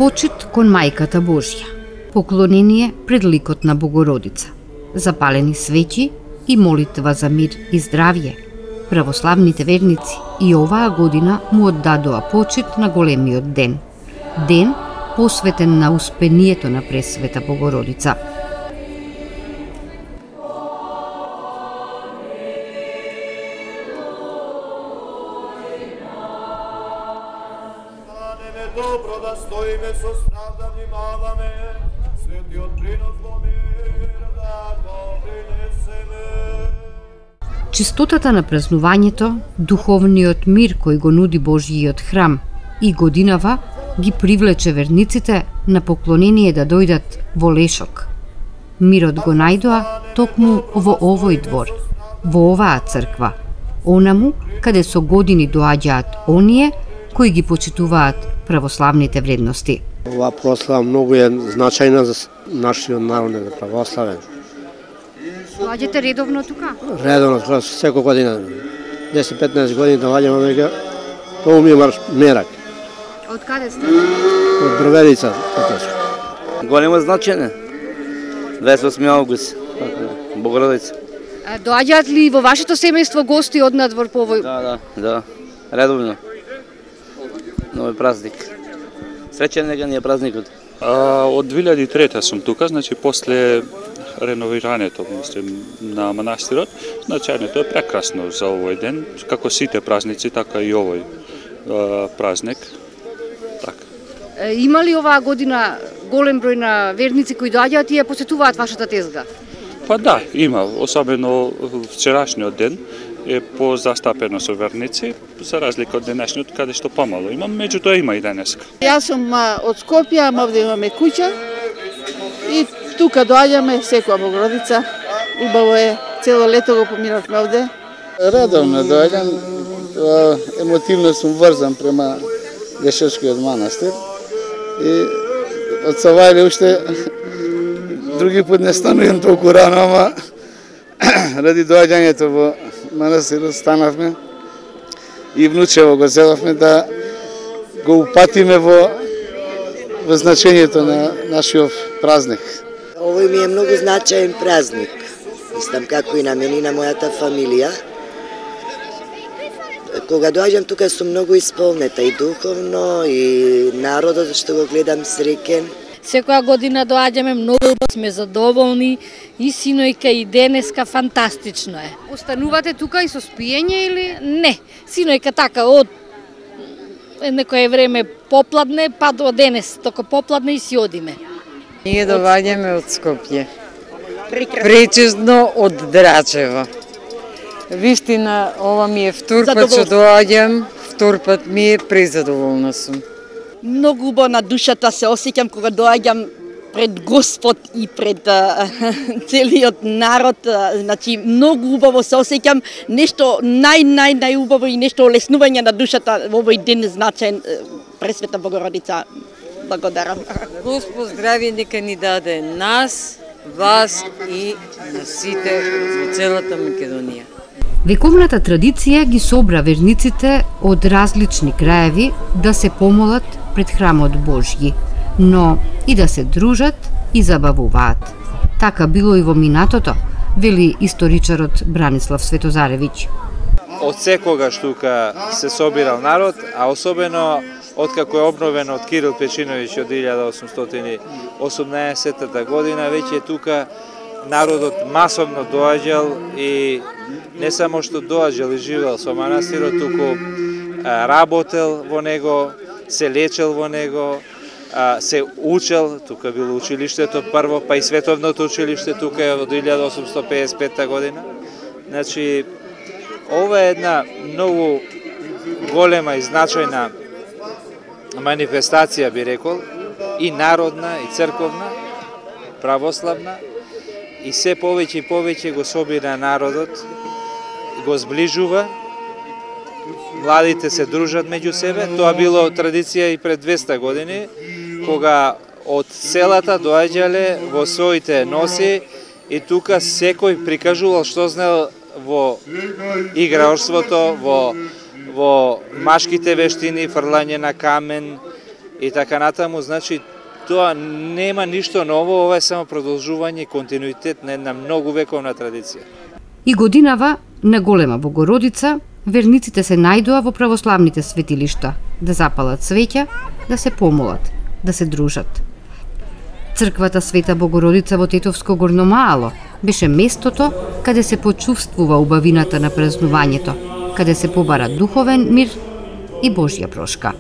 почит кон Мајката Божја, поклонение пред ликот на Богородица, запалени свеќи и молитва за мир и здравје. Православните верници и оваа година му оддадоа почит на големиот ден. Ден посветен на успението на Пресвета Богородица. Dobro da stojime со справда внимаваме, светиот принос во мир да го принесеме. Чистотата на празнувањето, духовниот мир кој го нуди Божјиот храм и годинава ги привлече верниците на поклонение да дојдат во Лешок. Мирот го најдоа токму во овој двор, во оваа црква, онаму каде со години доаѓаат оние кои ги почитуваат православните вредности. Ова прослава многу е значајна за нашиот народ православен. Доаѓате редовно тука? Редовно, секоја година. 10-15 години доаѓаме веќе. Тоа ми е мерак. Од каде сте? Од Броварица. Големо значење. 28 август. Богородица. Доаѓаат ли во вашето семејство гости од надвор по овој? Да. Редовно. Нови празник. Среќен нека ни е празникот. Од 2003 сум тука, значи после реновирањето на манастирот. Значањето е прекрасно за овој ден, како сите празници, така и овој празник. Така. Има ли оваа година голем број на верници кои доаѓаат и ја посетуваат вашата тезга? Па да, има, особено вчерашниот ден е позастапено со верници, за разлика од денешниот каде што помало има, меѓутоа има и денеска. Јас сум од Скопје, ама овде имаме куќа и тука доаѓаме секоја Богородица. Убаво е, цело лето го поминавме овде. Редовно доаѓам, емотивно сум врзан према Лешешкиот манастир и од Савајле уште други пат не станувам толку рано, ама ради доаѓањето во манастирот станавме и внучево го зелавме да го упатиме во значењето на нашиот празник. Овој ми е многу значаен празник. Истам како и на мене и на мојата фамилија. Кога доаѓам тука сум многу исполнета и духовно и народот што го гледам среќен. Секоја година доаѓаме, многу сме задоволни и синојка и денеска фантастично е. Останувате тука и со спиење или? Не, синојка така од некое време попладне, па до денес, тока попладне и си одиме. Ние доаѓаме од Скопје. Пречесно од Драчево. Вистина, ова ми е втор пат што доаѓам, втор пат ми е презадоволна сум. Многу убаво на душата се осеќам кога доаѓам пред Господ и пред целиот народ, значи многу убаво се осеќам, нешто најубаво и нешто олеснување на душата во овој ден значаен. Пресвета Богородица, благодарам. Господ здравје нека ни даде нас, вас и на сите во целата Македонија. Вековната традиција ги собра верниците од различни краеви да се помолат пред храмот Божји, но и да се дружат и забавуваат. Така било и во минатото, вели историчарот Бранислав Светозаревиќ. Од секогаш тука се собирал народ, а особено откако е обновен од Кирил Печиновиќ од 1818 година, веќе тука народот масовно доаѓал и не само што доаѓал и живеел со манастирот, туку работел во него, се лечел во него, се учел, тука било училиштето прво, па и световното училиште тука е од 1855 година. Значи, ова е една многу голема и значајна манифестација, би рекол, и народна, и црковна, православна, и се повеќе и повеќе го собира народот, го сближува, младите се дружат меѓу себе. Тоа било традиција и пред 200 години, кога од селата доаѓале во своите носи и тука секој прикажувал што знел во играорството, во машките вештини, фрлање на камен, и така натаму, значи тоа нема ништо ново, ова е само продолжување и континуитет на една многу вековна традиција. И годинава на Голема Богородица верниците се најдоа во православните светилишта да запалат свеќа, да се помолат, да се дружат. Црквата Света Богородица во Тетовско Горно Мало беше местото каде се почувствува убавината на празнувањето, каде се побара духовен мир и Божја прошка.